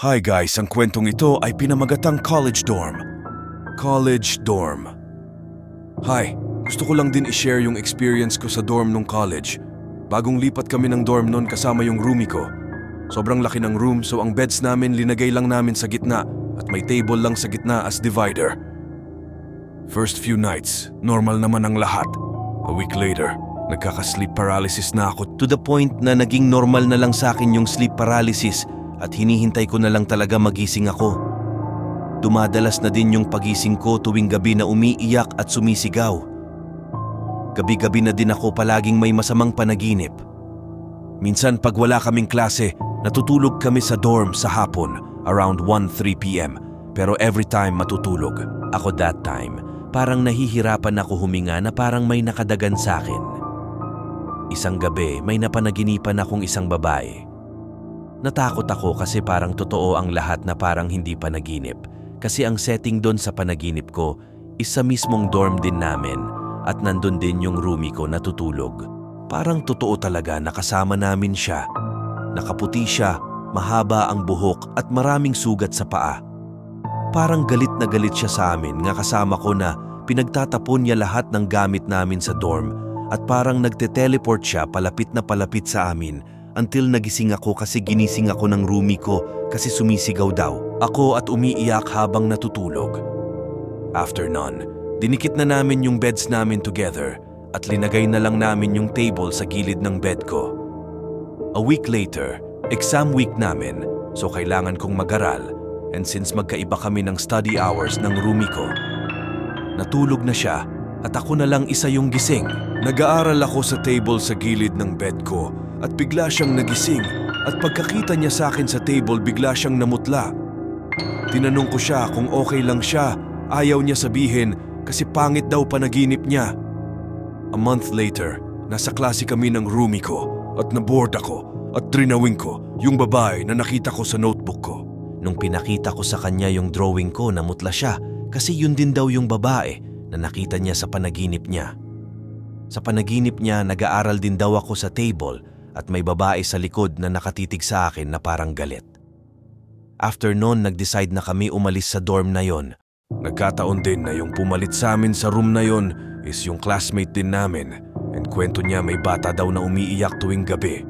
Hi guys, ang kwentong ito ay pinamagatang college dorm. College dorm. Hi, gusto ko lang din i-share yung experience ko sa dorm nung college. Bagong lipat kami ng dorm noon kasama yung roomie ko. Sobrang laki ng room so ang beds namin linagay lang namin sa gitna at may table lang sa gitna as divider. First few nights, normal naman ang lahat. A week later, nagkaka-sleep paralysis na ako to the point na naging normal na lang sa akin yung sleep paralysis at hinihintay ko na lang talaga magising ako. Dumadalas na din yung pagising ko tuwing gabi na umiiyak at sumisigaw. Gabi-gabi na din ako palaging may masamang panaginip. Minsan pag wala kaming klase, natutulog kami sa dorm sa hapon around 1-3 p.m. Pero every time matutulog. Ako that time, parang nahihirapan ako huminga na parang may nakadagan sa akin. Isang gabi, may napanaginipan akong isang babae. Natakot ako kasi parang totoo ang lahat na parang hindi panaginip. Kasi ang setting doon sa panaginip ko is sa mismong dorm din namin at nandun din yung roomie ko natutulog. Parang totoo talaga nakasama namin siya. Nakaputi siya, mahaba ang buhok at maraming sugat sa paa. Parang galit na galit siya sa amin nga kasama ko na pinagtatapon niya lahat ng gamit namin sa dorm at parang nagte-teleport siya palapit na palapit sa amin until nagising ako kasi ginising ako ng roomie ko kasi sumisigaw daw ako at umiiyak habang natutulog. After nun, dinikit na namin yung beds namin together at linagay na lang namin yung table sa gilid ng bed ko. A week later, exam week namin so kailangan kong mag-aral and since magkaiba kami ng study hours ng roomie ko, natulog na siya at ako na lang isa yung gising. Nag-aaral ako sa table sa gilid ng bed ko at bigla siyang nagising at pagkakita niya sa akin sa table bigla siyang namutla. Tinanong ko siya kung okay lang siya, ayaw niya sabihin kasi pangit daw panaginip niya. A month later, nasa klase kami ng roomie ko at naboard ako at drinawing ko yung babae na nakita ko sa notebook ko. Nung pinakita ko sa kanya yung drawing ko, namutla siya kasi yun din daw yung babae na nakita niya sa panaginip niya. Sa panaginip niya, nag-aaral din daw ako sa table at may babae sa likod na nakatitig sa akin na parang galit. After noon, nag-decide na kami umalis sa dorm na yon. Nagkataon din na yung pumalit sa amin sa room na yon is yung classmate din namin and kwento niya may bata daw na umiiyak tuwing gabi.